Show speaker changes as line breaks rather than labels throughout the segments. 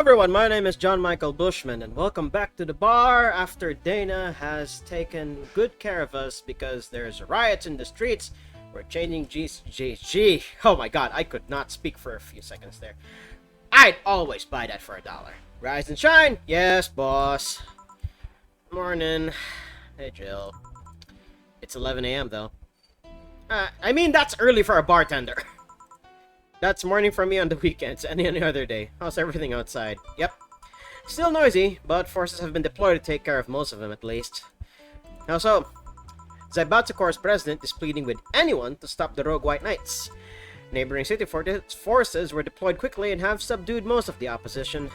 everyone, my name is John Michael Bushman, and welcome back to the bar after Dana has taken good care of us because there's riots in the streets. We're changing G. Oh my god, I could not speak for a few seconds there. I'd always buy that for $1. Rise and shine! Yes, boss. Morning. Hey, Jill. It's 11 a.m. though. I mean, that's early for a bartender. That's morning for me on the weekends, any other day. How's everything outside? Yep. Still noisy, but forces have been deployed to take care of most of them at least. How so? Zaibatsukor's president is pleading with anyone to stop the rogue White Knights. Neighboring city forces were deployed quickly and have subdued most of the opposition.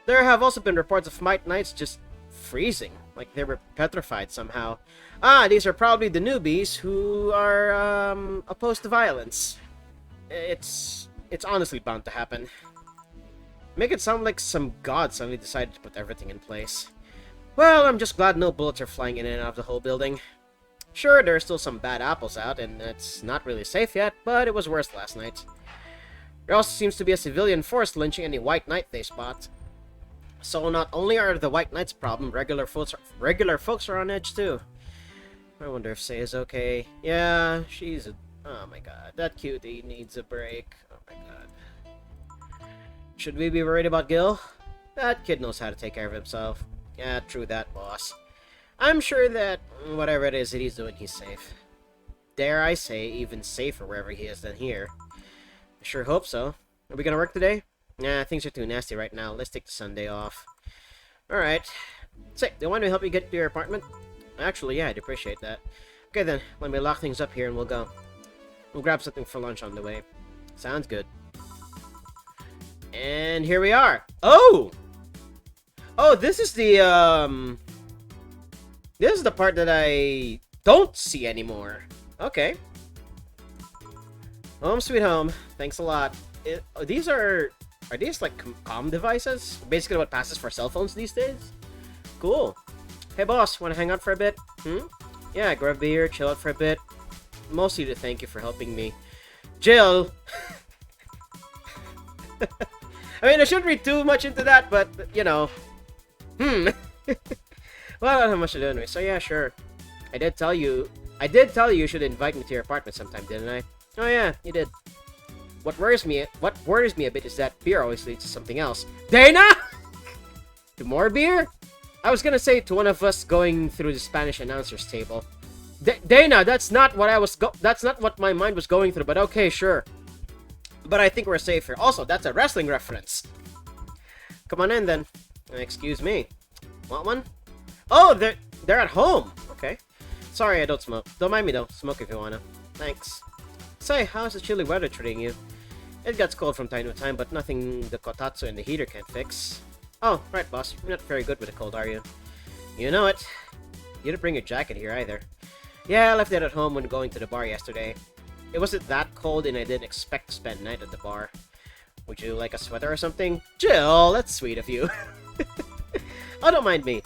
There have also been reports of White Knights just freezing, like they were petrified somehow. These are probably the newbies who are opposed to violence. It's honestly bound to happen. Make it sound like some god suddenly decided to put everything in place. Well, I'm just glad no bullets are flying in and out of the whole building. Sure, there are still some bad apples out, and it's not really safe yet, but it was worse last night. There also seems to be a civilian force lynching any White Knight they spot. So not only are the White Knights a problem, regular folks are on edge too. I wonder if Say is okay. Yeah, she's a... Oh my god, that cutie needs a break. Oh my god. Should we be worried about Gil? That kid knows how to take care of himself. Yeah, true that, boss. I'm sure that whatever it is that he's doing, he's safe. Dare I say, even safer wherever he is than here. I sure hope so. Are we gonna work today? Nah, things are too nasty right now. Let's take the Sunday off. Alright. Say, do you want me to help you get to your apartment? Actually, yeah, I'd appreciate that. Okay then, let me lock things up here and we'll go. We'll grab something for lunch on the way. Sounds good. And here we are. Oh! Oh, this is the, this is the part that I don't see anymore. Okay. Home sweet home. Thanks a lot. Are these like comm devices? Basically what passes for cell phones these days? Cool. Hey boss, wanna hang out for a bit? Yeah, grab a beer, chill out for a bit. Mostly to thank you for helping me. Jill! I mean, I shouldn't read too much into that, but, you know. Well, I don't have much to do anyway, so yeah, sure. I did tell you you should invite me to your apartment sometime, didn't I? Oh yeah, you did. What worries me a bit is that beer always leads to something else. Dana! To more beer? I was gonna say to one of us going through the Spanish announcer's table. Dana, that's not what my mind was going through, but okay, sure. But I think we're safe here. Also, that's a wrestling reference. Come on in then. Excuse me. Want one? Oh, they're at home. Okay. Sorry, I don't smoke. Don't mind me though. Smoke if you wanna. Thanks. Say, how's the chilly weather treating you? It gets cold from time to time, but nothing the kotatsu and the heater can't fix. Oh, right, boss. You're not very good with the cold, are you? You know it. You didn't bring your jacket here either. Yeah, I left it at home when going to the bar yesterday. It wasn't that cold and I didn't expect to spend the night at the bar. Would you like a sweater or something? Jill, that's sweet of you. Oh, don't mind me.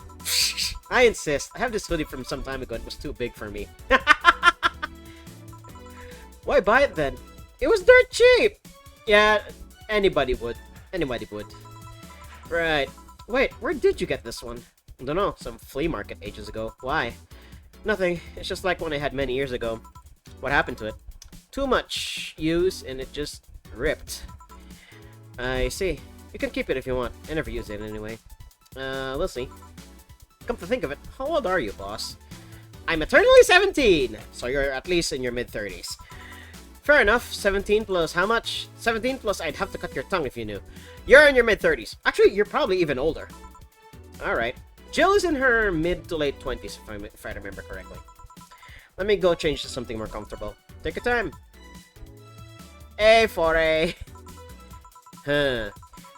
I insist. I have this hoodie from some time ago and it was too big for me. Why buy it then? It was dirt cheap! Yeah, anybody would. Anybody would. Right. Wait, where did you get this one? I don't know, some flea market ages ago. Why? Nothing. It's just like one I had many years ago. What happened to it? Too much use and it just ripped. I see. You can keep it if you want. I never use it anyway. We'll see. Come to think of it, how old are you, boss? I'm eternally 17! So you're at least in your mid-30s. Fair enough. 17 plus how much? 17 plus I'd have to cut your tongue if you knew. You're in your mid-30s. Actually, you're probably even older. Alright. Jill is in her mid to late 20s, if I remember correctly. Let me go change to something more comfortable. Take your time. Hey, foray. Huh.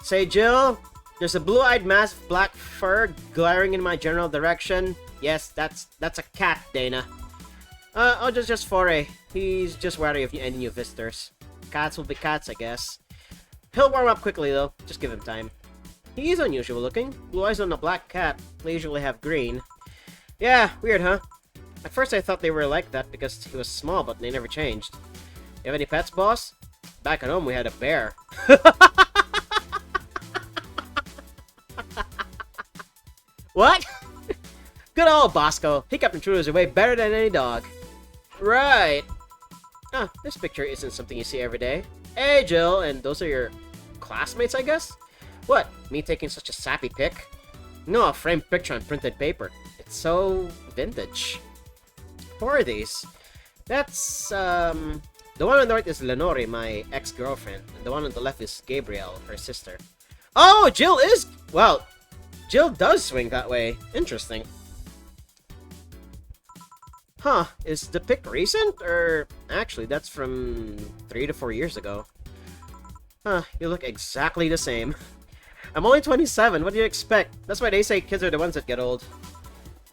Say, Jill, there's a blue-eyed mass of black fur glaring in my general direction. Yes, that's a cat, Dana. Oh, just foray. He's just wary of any new visitors. Cats will be cats, I guess. He'll warm up quickly, though. Just give him time. He's unusual looking. Blue eyes on a black cat. They usually have green. Yeah, weird, huh? At first I thought they were like that because he was small, but they never changed. You have any pets, boss? Back at home we had a bear. What? Good old Bosco. He kept intruders away better than any dog. Right. Ah, this picture isn't something you see every day. Hey, Jill, and those are your classmates, I guess? What, me taking such a sappy pic? No, a framed picture on printed paper. It's so vintage. Who are these? That's, the one on the right is Lenore, my ex-girlfriend, and the one on the left is Gabrielle, her sister. Oh, Jill is... Well, Jill does swing that way. Interesting. Huh, is the pic recent? Or, actually, that's from 3 to 4 years ago. Huh, you look exactly the same. I'm only 27, what do you expect? That's why they say kids are the ones that get old.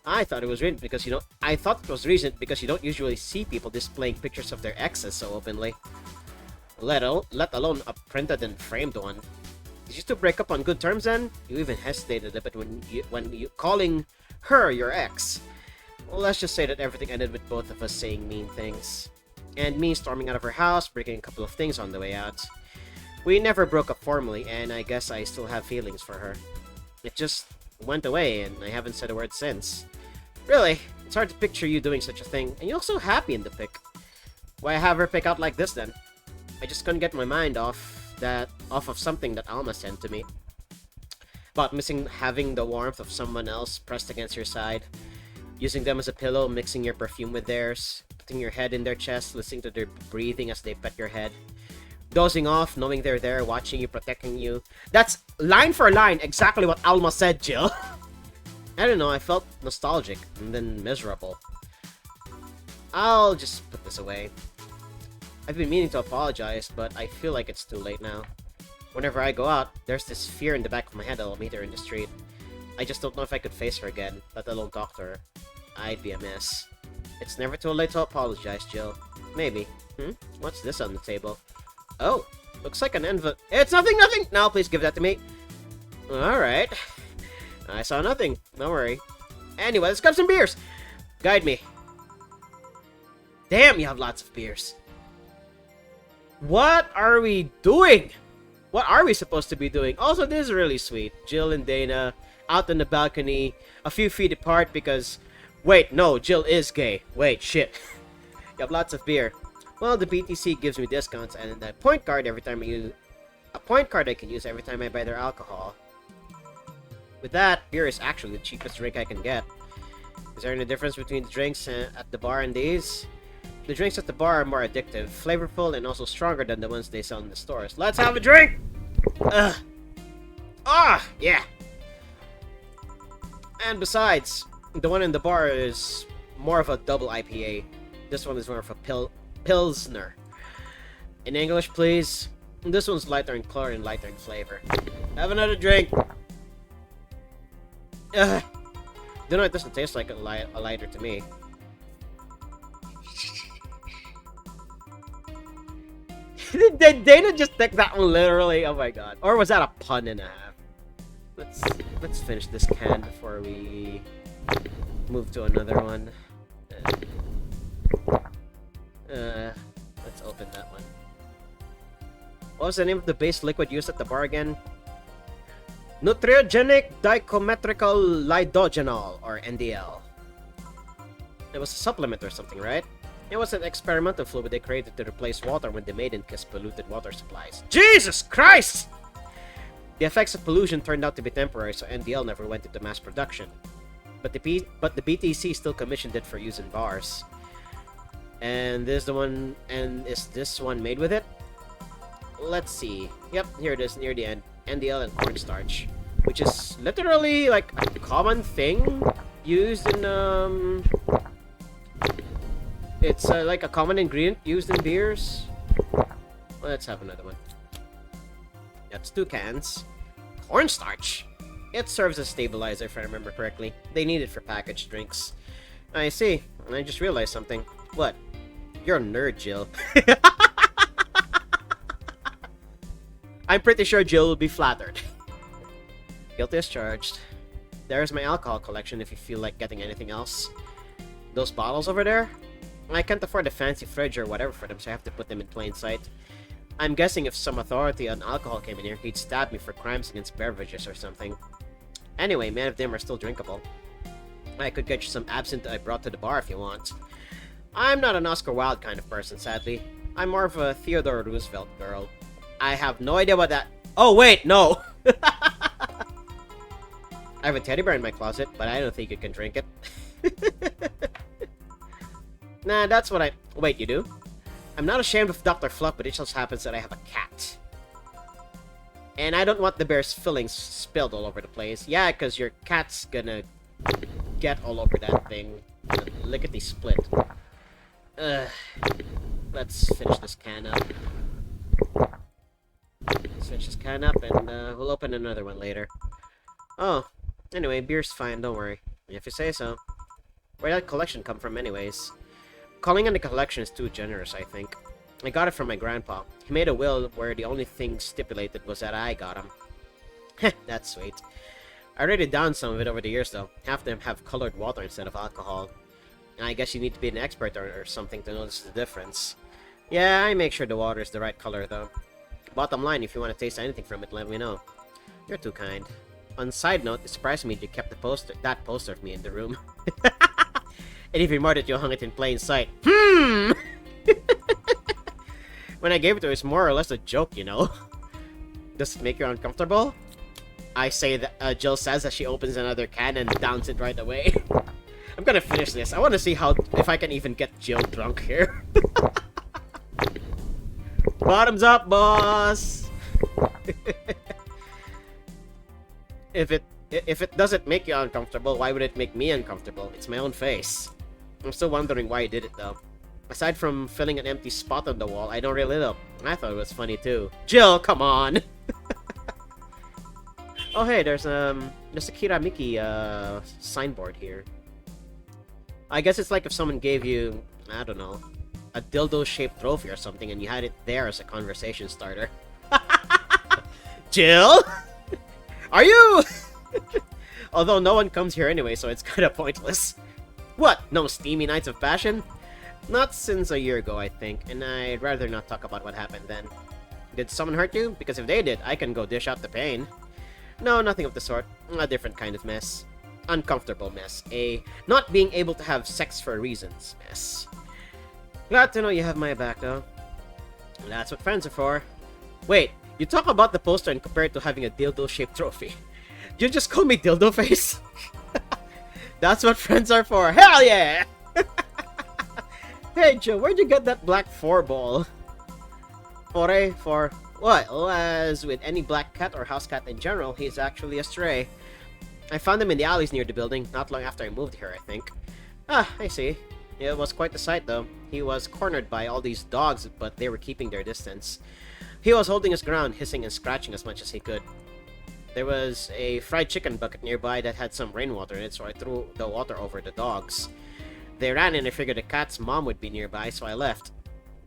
I thought it was recent because you don't usually see people displaying pictures of their exes so openly. Let alone a printed and framed one. Did you two break up on good terms then? You even hesitated a bit when you calling her your ex. Well, let's just say that everything ended with both of us saying mean things. And me storming out of her house, breaking a couple of things on the way out. We never broke up formally, and I guess I still have feelings for her. It just went away, and I haven't said a word since. Really, it's hard to picture you doing such a thing, and you look so happy in the pic. Why have her pick out like this then? I just couldn't get my mind off of something that Alma sent to me. About missing having the warmth of someone else pressed against your side. Using them as a pillow, mixing your perfume with theirs. Putting your head in their chest, listening to their breathing as they pet your head. Dozing off, knowing they're there, watching you, protecting you. That's line for line exactly what Alma said, Jill. I don't know, I felt nostalgic and then miserable. I'll just put this away. I've been meaning to apologize, but I feel like it's too late now. Whenever I go out, there's this fear in the back of my head that I'll meet her in the street. I just don't know if I could face her again, let alone talk to her. I'd be a mess. It's never too late to apologize, Jill. Maybe. What's this on the table? Oh, looks like an envelope. It's nothing! Now, please give that to me. Alright. I saw nothing. Don't worry. Anyway, let's grab some beers. Guide me. Damn, you have lots of beers. What are we doing? What are we supposed to be doing? Also, this is really sweet. Jill and Dana out on the balcony, a few feet apart because... Wait, no, Jill is gay. Wait, shit. You have lots of beer. Well, the BTC gives me discounts and a point card every time I use... A point card I can use every time I buy their alcohol. With that, beer is actually the cheapest drink I can get. Is there any difference between the drinks at the bar and these? The drinks at the bar are more addictive, flavorful, and also stronger than the ones they sell in the stores. Let's have a drink! Ugh. Ah, yeah. And besides, the one in the bar is more of a double IPA. This one is more of a Pilsner. In English, please. This one's lighter in color and lighter in flavor. Have another drink. Ugh. Don't know, it doesn't taste like a lighter to me. Did Dana just take that one literally? Oh my god. Or was that a pun and a half? Let's finish this can before we move to another one. Let's open that one. What was the name of the base liquid used at the bar again? Nutriogenic Dichometrical Lidogenol, or NDL. It was a supplement or something, right? It was an experimental fluid they created to replace water when the Maiden Kiss polluted water supplies. Jesus Christ! The effects of pollution turned out to be temporary, so NDL never went into mass production. But the BTC still commissioned it for use in bars. And this the one, and is this one made with it? Let's see. Yep, here it is near the end. NDL and cornstarch, which is literally like a common thing used in it's like a common ingredient used in beers. Let's have another one. That's 2 cans. Cornstarch. It serves as stabilizer, if I remember correctly. They need it for packaged drinks. I see. And I just realized something. What? You're a nerd, Jill. I'm pretty sure Jill will be flattered. Guilty as charged. There's my alcohol collection if you feel like getting anything else. Those bottles over there? I can't afford a fancy fridge or whatever for them, so I have to put them in plain sight. I'm guessing if some authority on alcohol came in here, he'd stab me for crimes against beverages or something. Anyway, many of them are still drinkable. I could get you some absinthe I brought to the bar if you want. I'm not an Oscar Wilde kind of person, sadly. I'm more of a Theodore Roosevelt girl. I have no idea what that... Oh, wait, no! I have a teddy bear in my closet, but I don't think you can drink it. Nah, that's what I... Wait, you do? I'm not ashamed of Dr. Fluff, but it just happens that I have a cat. And I don't want the bear's fillings spilled all over the place. Yeah, because your cat's gonna get all over that thing. Lickety split. Let's finish this can up. Let's finish this can up, and we'll open another one later. Oh, anyway, beer's fine, don't worry. If you say so. Where'd that collection come from anyways? Calling it a collection is too generous, I think. I got it from my grandpa. He made a will where the only thing stipulated was that I got him. Heh, that's sweet. I already downed some of it over the years though. Half of them have colored water instead of alcohol. I guess you need to be an expert or something to notice the difference. Yeah, I make sure the water is the right color though. Bottom line, if you want to taste anything from it, let me know. You're too kind. On side note, it surprised me you kept that poster of me in the room. And even more that you hung it in plain sight. When I gave it to her, it's more or less a joke, you know? Does it make you uncomfortable? I say that Jill says as she opens another can and downs it right away. I'm gonna finish this. I want to see if I can even get Jill drunk here. Bottoms up, boss! If it doesn't make you uncomfortable, why would it make me uncomfortable? It's my own face. I'm still wondering why you did it though. Aside from filling an empty spot on the wall, I don't really know. I thought it was funny too. Jill, come on! Oh hey, there's a Kiramiki signboard here. I guess it's like if someone gave you, I don't know, a dildo-shaped trophy or something and you had it there as a conversation starter. Jill? Are you? Although no one comes here anyway, so it's kinda pointless. What? No steamy nights of passion? Not since a year ago, I think, and I'd rather not talk about what happened then. Did someone hurt you? Because if they did, I can go dish out the pain. No, nothing of the sort. A different kind of mess. Uncomfortable mess. A not being able to have sex for reasons mess. Glad to know you have my back, though. That's what friends are for. Wait, you talk about the poster and compare it to having a dildo-shaped trophy. You just call me dildo face? That's what friends are for. Hell yeah! Hey Joe, where'd you get that black 4-ball? For what? Well, as with any black cat or house cat in general, he's actually a stray. I found him in the alleys near the building, not long after I moved here, I think. Ah, I see. It was quite the sight, though. He was cornered by all these dogs, but they were keeping their distance. He was holding his ground, hissing and scratching as much as he could. There was a fried chicken bucket nearby that had some rainwater in it, so I threw the water over the dogs. They ran and I figured the cat's mom would be nearby, so I left.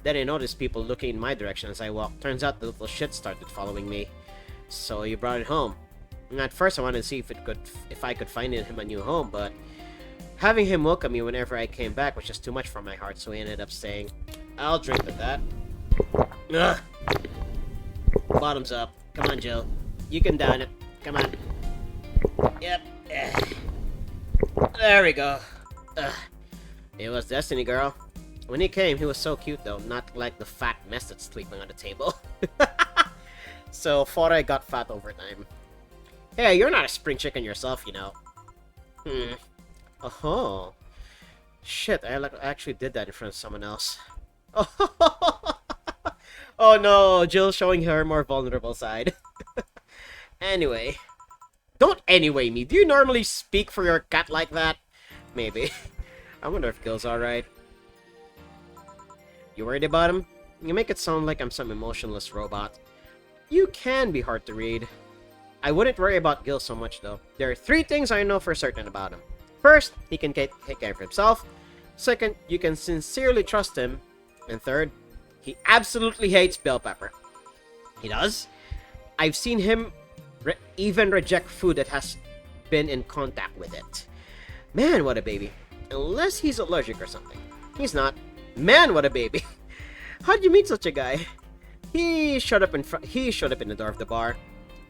Then I noticed people looking in my direction as I walked. Turns out the little shit started following me. So you brought it home. And at first I wanted to see if I could find him a new home, but having him welcome me whenever I came back was just too much for my heart, so he ended up saying, I'll drink with that. Ugh. Bottoms up. Come on, Jill. You can down it. Come on. Yep. There we go. Ugh. It was destiny, girl. When he came, he was so cute, though. Not like the fat mess that's sleeping on the table. So, thought I got fat over time. Hey, you're not a spring chicken yourself, you know. Oh. Shit, I actually did that in front of someone else. Oh no, Jill's showing her more vulnerable side. Anyway. Don't anyway me. Do you normally speak for your cat like that? Maybe. I wonder if Gil's alright. You worried about him? You make it sound like I'm some emotionless robot. You can be hard to read. I wouldn't worry about Gil so much, though. There are 3 things I know for certain about him. First, he can take care of himself. Second, you can sincerely trust him. And third, he absolutely hates bell pepper. He does? I've seen him even reject food that has been in contact with it. Man, what a baby. Unless he's allergic or something. He's not. Man, what a baby. How'd you meet such a guy? He showed up in the door of the bar.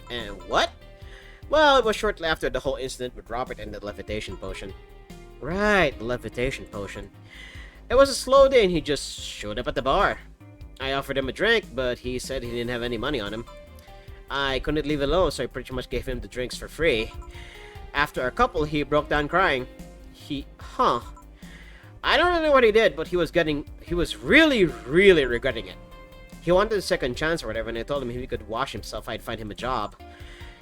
And what? Well, it was shortly after the whole incident with Robert and the levitation potion. Right, the levitation potion. It was a slow day and he just showed up at the bar. I offered him a drink, but he said he didn't have any money on him. I couldn't leave alone, so I pretty much gave him the drinks for free. After a couple, he broke down crying. I don't really know what he did, but he was really regretting it. He wanted a second chance or whatever, and I told him if he could wash himself, I'd find him a job.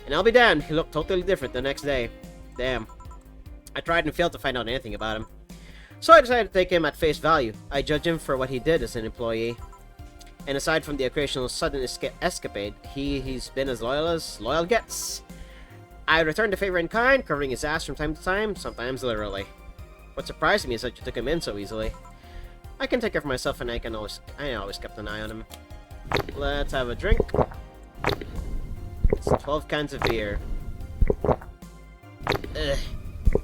And I'll be damned, he looked totally different the next day. Damn. I tried and failed to find out anything about him. So I decided to take him at face value. I judge him for what he did as an employee. And aside from the occasional sudden escapade, he's been as loyal gets. I returned the favor in kind, covering his ass from time to time, sometimes literally. What surprised me is that you took him in so easily. I can take care of myself, and I always kept an eye on him. Let's have a drink. It's 12 cans of beer.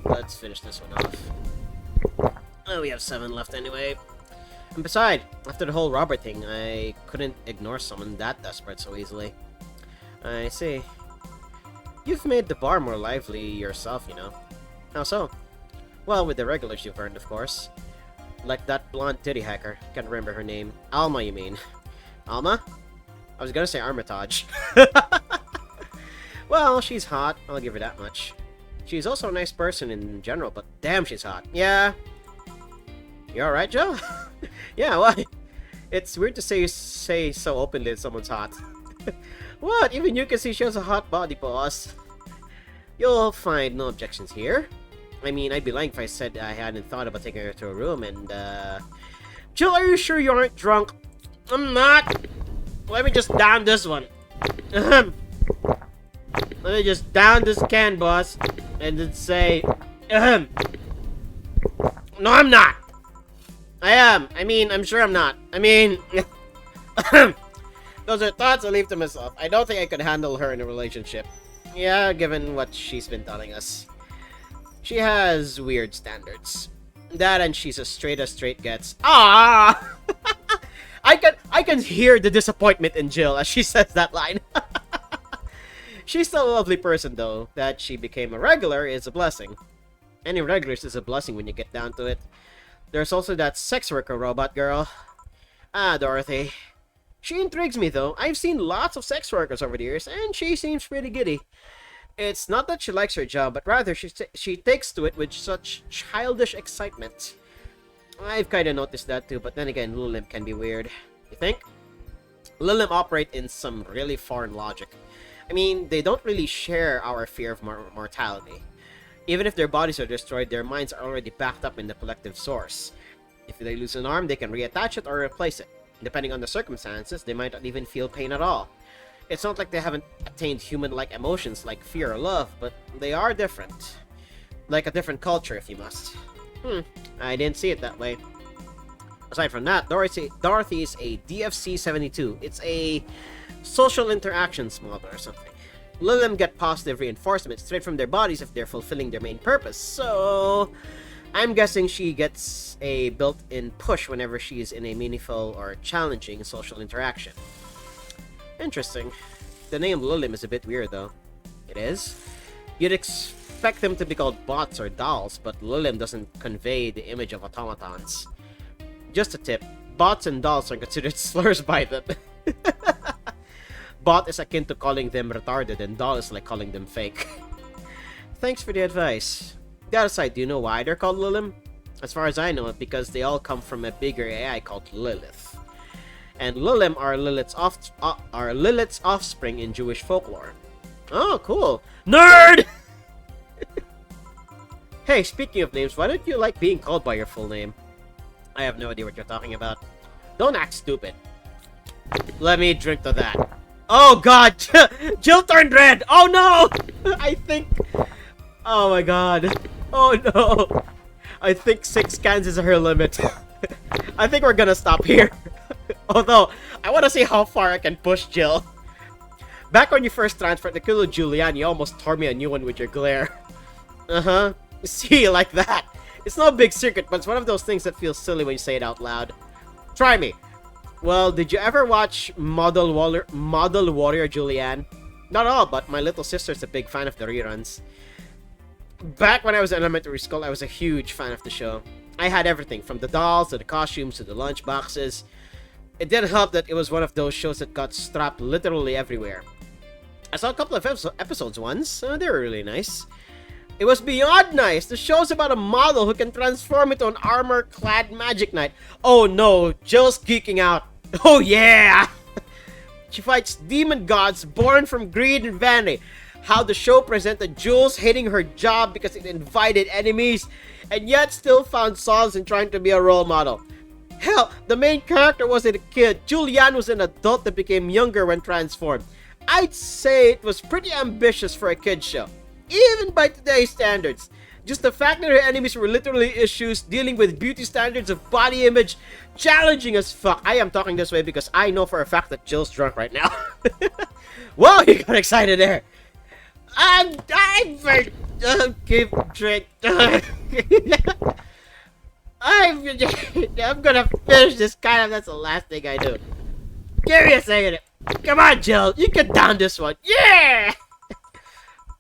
Let's finish this one off. Oh, we have 7 left anyway. And besides, after the whole Robert thing, I couldn't ignore someone that desperate so easily. I see. You've made the bar more lively yourself, you know. How so? Well, with the regulars you've earned, of course. Like that blonde titty hacker. Can't remember her name. Alma, you mean. Alma? I was gonna say Armitage. Well, she's hot. I'll give her that much. She's also a nice person in general, but damn, she's hot. Yeah. You alright, Joe? Yeah, why? It's weird to say so openly that someone's hot. What? Even you can see she has a hot body, boss. You'll find no objections here. I mean, I'd be lying if I said I hadn't thought about taking her to a room and, Jill, are you sure you aren't drunk? I'm not. Let me just down this one. Let me just down this can, boss. And then say, No, I'm not. I am. I mean, I'm sure I'm not. I mean, those are thoughts I leave to myself. I don't think I could handle her in a relationship. Yeah, given what she's been telling us. She has weird standards. That and she's as straight gets. Ah! I can hear the disappointment in Jill as she says that line. She's still a lovely person though. That she became a regular is a blessing. Any regulars is a blessing when you get down to it. There's also that sex worker robot girl. Ah, Dorothy. She intrigues me though. I've seen lots of sex workers over the years and she seems pretty giddy. It's not that she likes her job, but rather she takes to it with such childish excitement. I've kinda noticed that too, but then again, Lilim can be weird. You think? Lilim operate in some really foreign logic. I mean, they don't really share our fear of mortality. Even if their bodies are destroyed, their minds are already backed up in the collective source. If they lose an arm, they can reattach it or replace it. Depending on the circumstances, they might not even feel pain at all. It's not like they haven't attained human-like emotions like fear or love, but they are different. Like a different culture, if you must. I didn't see it that way. Aside from that, Dorothy is a DFC-72. It's a social interactions model or something. Lilim get positive reinforcement straight from their bodies if they're fulfilling their main purpose, so I'm guessing she gets a built-in push whenever she's in a meaningful or challenging social interaction. Interesting. The name Lilim is a bit weird though. It is? You'd expect them to be called bots or dolls, but Lilim doesn't convey the image of automatons. Just a tip, bots and dolls are considered slurs by them. Bot is akin to calling them retarded, and doll is like calling them fake. Thanks for the advice. That aside, do you know why they're called Lilim? As far as I know it, because they all come from a bigger AI called Lilith. And Lilim are Lilith's offspring in Jewish folklore. Oh, cool. Nerd! Hey, speaking of names, why don't you like being called by your full name? I have no idea what you're talking about. Don't act stupid. Let me drink to that. Oh god! Jill turned red! Oh no! I think... Oh my god. Oh no. I think 6 cans is her limit. I think we're gonna stop here. Although, I want to see how far I can push Jill. Back when you first transferred to Kilo Julian, you almost tore me a new one with your glare. Uh-huh. See, like that. It's no big secret, but it's one of those things that feels silly when you say it out loud. Try me. Well, did you ever watch Model Warrior Julian? Not all, but my little sister's a big fan of the reruns. Back when I was in elementary school, I was a huge fan of the show. I had everything, from the dolls to the costumes to the lunch boxes. It didn't help that it was one of those shows that got strapped literally everywhere. I saw a couple of episodes once. They were really nice. It was beyond nice. The show's about a model who can transform into an armor-clad magic knight. Oh no, Jill's geeking out. Oh yeah! She fights demon gods born from greed and vanity. How the show presented Jules hating her job because it invited enemies, and yet still found solace in trying to be a role model. Hell, the main character wasn't a kid. Julianne was an adult that became younger when transformed. I'd say it was pretty ambitious for a kid's show, even by today's standards. Just the fact that her enemies were literally issues dealing with beauty standards of body image, challenging as fuck. I am talking this way because I know for a fact that Jill's drunk right now. Whoa, you got excited there. I'm keep drink. I'm gonna finish this kind of. That's the last thing I do. Give me a second. Come on, Jill. You can down this one. Yeah!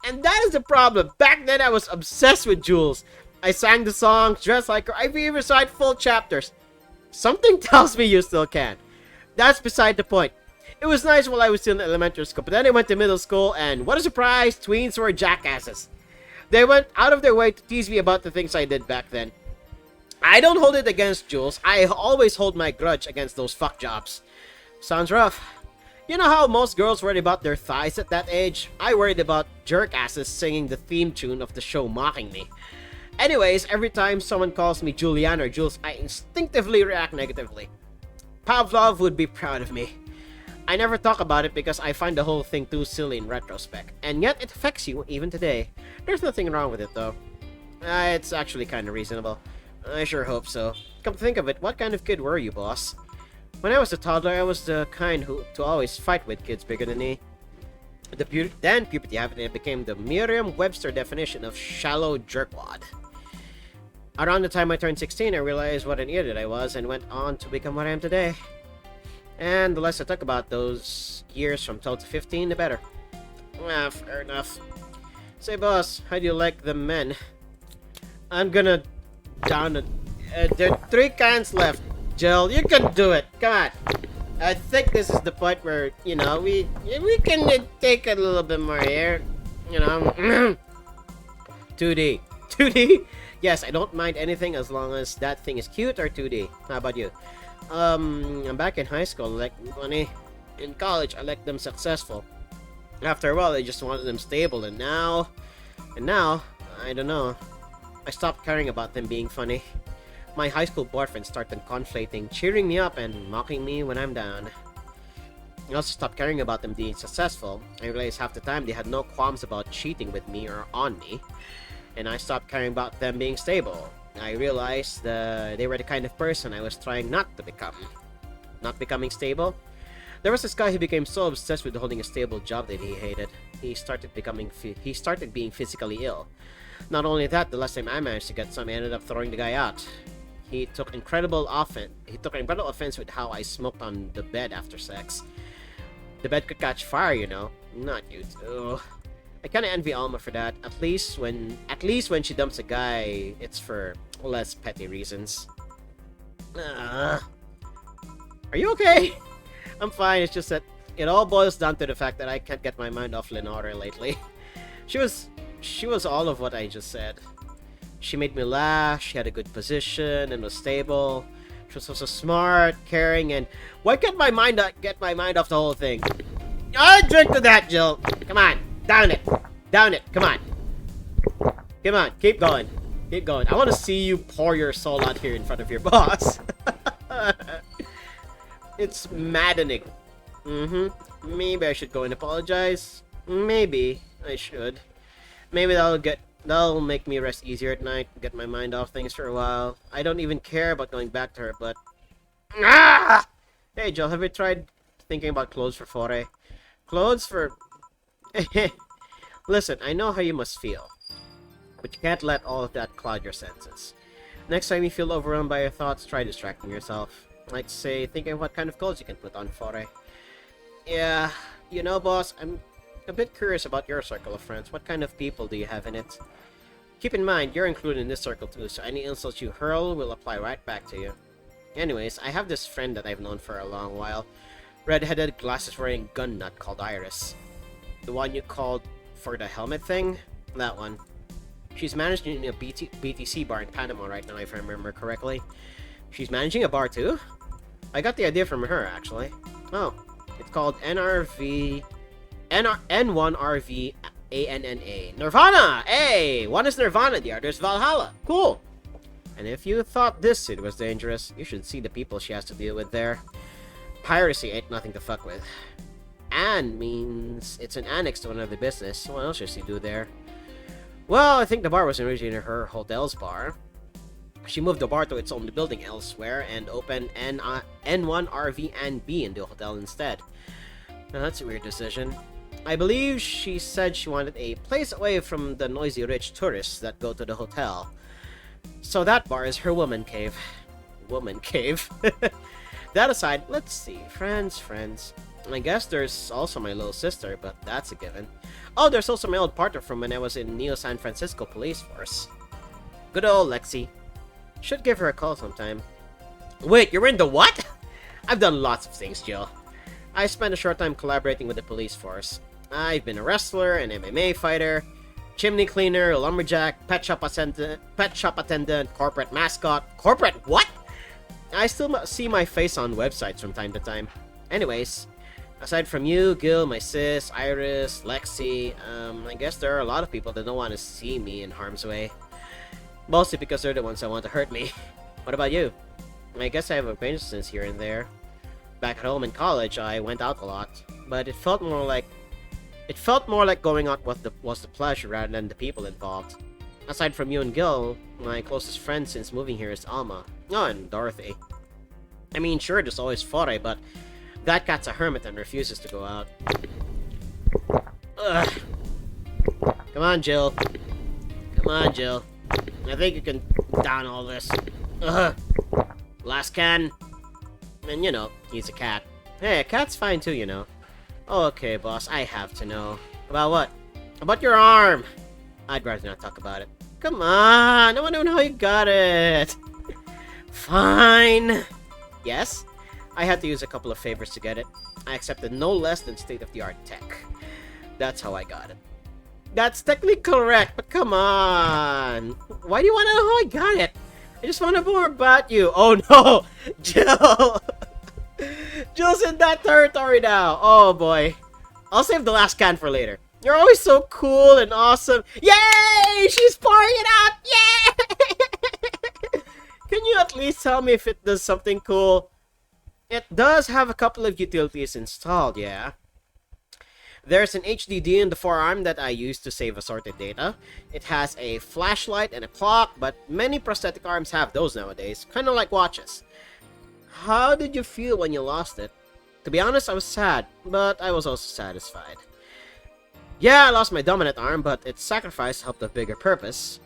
And that is the problem. Back then, I was obsessed with Jules. I sang the songs, dressed like her. I even recite full chapters. Something tells me you still can. That's beside the point. It was nice while I was still in elementary school, but then I went to middle school, and what a surprise, tweens were jackasses. They went out of their way to tease me about the things I did back then. I don't hold it against Jules. I always hold my grudge against those fuck jobs. Sounds rough. You know how most girls worried about their thighs at that age? I worried about jerk asses singing the theme tune of the show mocking me. Anyways, every time someone calls me Julianne or Jules, I instinctively react negatively. Pavlov would be proud of me. I never talk about it because I find the whole thing too silly in retrospect, and yet it affects you even today. There's nothing wrong with it though. It's actually kind of reasonable. I sure hope so. Come to think of it, what kind of kid were you, boss? When I was a toddler, I was the kind who to always fight with kids bigger than me. Then puberty happened and it became the Merriam-Webster definition of shallow jerkwad. Around the time I turned 16, I realized what an idiot I was and went on to become what I am today. And the less I talk about those years from 12 to 15, the better. Fair enough. Say, boss, how do you like the men? I'm gonna down it. There are 3 cans left. Jill, you can do it. Come on. I think this is the point where, you know, we can take a little bit more here. You know. 2D. 2D? Yes, I don't mind anything as long as that thing is cute or 2D. How about you? I'm back in high school, I like money. In college, I like them successful. After a while, I just wanted them stable, and now, I don't know. I stopped caring about them being funny. My high school boyfriend started conflating, cheering me up and mocking me when I'm down. I also stopped caring about them being successful. I realized half the time they had no qualms about cheating with me or on me. And I stopped caring about them being stable. I realized they were the kind of person I was trying not to become. Not becoming stable? There was this guy who became so obsessed with holding a stable job that he hated. He started being physically ill. Not only that, the last time I managed to get some, I ended up throwing the guy out. He took incredible offense with how I smoked on the bed after sex. The bed could catch fire, you know. Not you too. I kinda envy Alma for that. At least when she dumps a guy, it's for less petty reasons. Are you okay? I'm fine, it's just that it all boils down to the fact that I can't get my mind off Lenore lately. She was all of what I just said. She made me laugh, she had a good position and was stable. She was also smart, caring, and why can't my mind get my mind off the whole thing? I drink to that, Jill. Come on, down it. Down it, come on. Come on, keep going. Keep going. I want to see you pour your soul out here in front of your boss. It's maddening. Maybe I should go and apologize. Maybe I should. Maybe that'll make me rest easier at night, get my mind off things for a while. I don't even care about going back to her, but... Hey, Jill, have you tried thinking about clothes for Fore? Clothes for... Listen, I know how you must feel, but you can't let all of that cloud your senses. Next time you feel overwhelmed by your thoughts, try distracting yourself. Like, say, thinking of what kind of clothes you can put on Fore. Yeah, you know, boss, A bit curious about your circle of friends. What kind of people do you have in it? Keep in mind, you're included in this circle too, so any insults you hurl will apply right back to you. Anyways, I have this friend that I've known for a long while. Red-headed, glasses-wearing gun nut called Iris. The one you called for the helmet thing? That one. She's managing a BTC bar in Panama right now, if I remember correctly. She's managing a bar too? I got the idea from her, actually. Oh, it's called N1RV ANNA. Nirvana! Hey! One is Nirvana, the other is Valhalla. Cool! And if you thought this city was dangerous, you should see the people she has to deal with there. Piracy ain't nothing to fuck with. Ann means it's an annex to another business. What else does she do there? Well, I think the bar was originally her hotel's bar. She moved the bar to its own building elsewhere and opened N1RV and B in the hotel instead. Now, that's a weird decision. I believe she said she wanted a place away from the noisy rich tourists that go to the hotel. So that bar is her woman cave. Woman cave. That aside, let's see. Friends. I guess there's also my little sister, but that's a given. Oh, there's also my old partner from when I was in Neo San Francisco Police Force. Good old Lexi. Should give her a call sometime. Wait, you're in the what? I've done lots of things, Jill. I spent a short time collaborating with the police force. I've been a wrestler, an MMA fighter, chimney cleaner, a lumberjack, pet shop attendant, corporate mascot. Corporate what? I still see my face on websites from time to time. Anyways, aside from you, Gil, my sis, Iris, Lexi, I guess there are a lot of people that don't want to see me in harm's way. Mostly because they're the ones that want to hurt me. What about you? I guess I have acquaintances here and there. Back at home in college, I went out a lot, but it felt more like going out was the pleasure rather than the people involved. Aside from you and Gil, my closest friend since moving here is Alma. Oh, and Dorothy. I mean, sure, there's always Fore, but that cat's a hermit and refuses to go out. Ugh. Come on, Jill. I think you can down all this. Ugh. Last can. And you know, he's a cat. Hey, a cat's fine too, you know. Okay, boss, I have to know. About what? About your arm! I'd rather not talk about it. Come on! I want to know how you got it! Fine! Yes? I had to use a couple of favors to get it. I accepted no less than state-of-the-art tech. That's how I got it. That's technically correct, but come on! Why do you want to know how I got it? I just want to know more about you. Oh no! Jill! Jill's in that territory now. Oh boy. I'll save the last can for later. You're always so cool and awesome. Yay! She's pouring it out! Yay! Can you at least tell me if it does something cool? It does have a couple of utilities installed, yeah. There's an HDD in the forearm that I use to save assorted data. It has a flashlight and a clock, but many prosthetic arms have those nowadays, kind of like watches. How did you feel when you lost it? To be honest, I was sad, but I was also satisfied. Yeah, I lost my dominant arm, but its sacrifice helped a bigger purpose.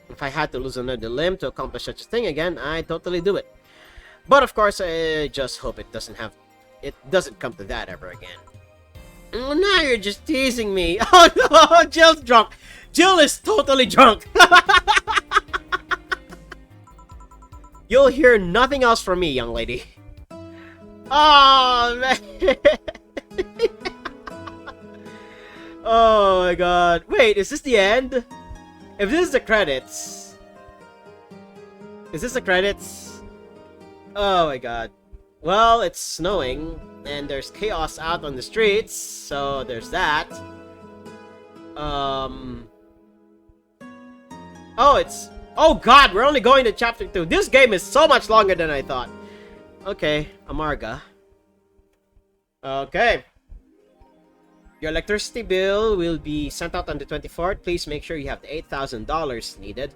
If I had to lose another limb to accomplish such a thing again, I'd totally do it. But of course, I just hope it doesn't come to that ever again. Oh, now you're just teasing me. Oh no, Jill's drunk. Jill is totally drunk. You'll hear nothing else from me, young lady. Oh, man. Oh my god. Wait, is this the end? If this is the credits... Is this the credits? Oh my god. Well, it's snowing, and there's chaos out on the streets, so there's that. Oh, it's... Oh god, we're only going to chapter 2. This game is so much longer than I thought. Okay, Amarga. Okay. Your electricity bill will be sent out on the 24th. Please make sure you have the $8,000 needed.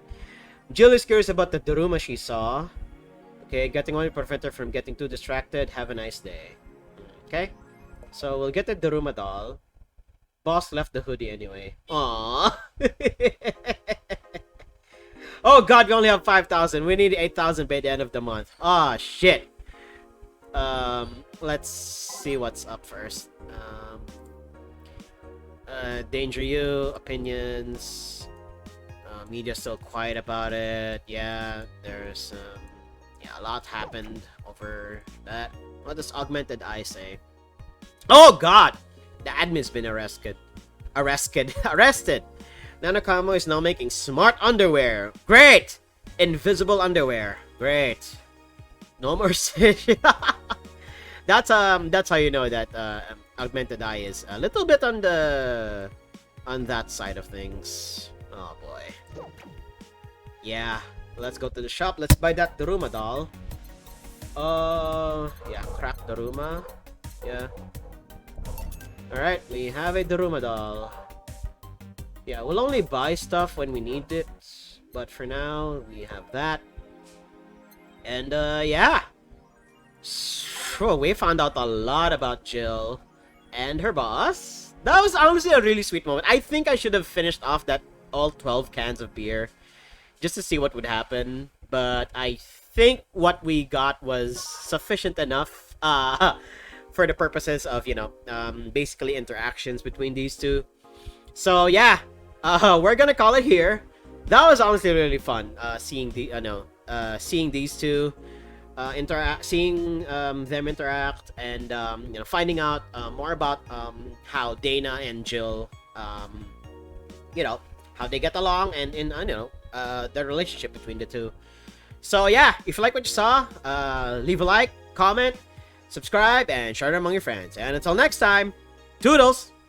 Jill is curious about the Daruma she saw. Okay, getting one to prevent her from getting too distracted. Have a nice day. Okay, so we'll get the Daruma doll. Boss left the hoodie anyway. Aww. Oh god, we only have 5,000. We need 8,000 by the end of the month. Ah, shit. Let's see what's up first. Danger You, opinions. Media still quiet about it. Yeah, there's a lot happened over that. What does Augmented Eye say? Oh God, the admin's been arrested. Arrested. Nanokamo is now making smart underwear. Great. Invisible underwear. Great. No more shit. That's how you know that Augmented Eye is a little bit on that side of things. Oh boy. Yeah. Let's go to the shop. Let's buy that Daruma doll. Yeah, crack Daruma. Yeah. Alright, we have a Daruma doll. Yeah, we'll only buy stuff when we need it. But for now, we have that. And, yeah. So, we found out a lot about Jill and her boss. That was honestly a really sweet moment. I think I should have finished off that all 12 cans of beer just to see what would happen. But I think what we got was sufficient enough for the purposes of, basically interactions between these two. So, yeah. We're gonna call it here. That was honestly really fun. Seeing these two seeing them interact, and finding out more about how Dana and Jill, how they get along, and in the relationship between the two. So yeah, if you like what you saw, leave a like, comment, subscribe, and share it among your friends. And until next time, toodles.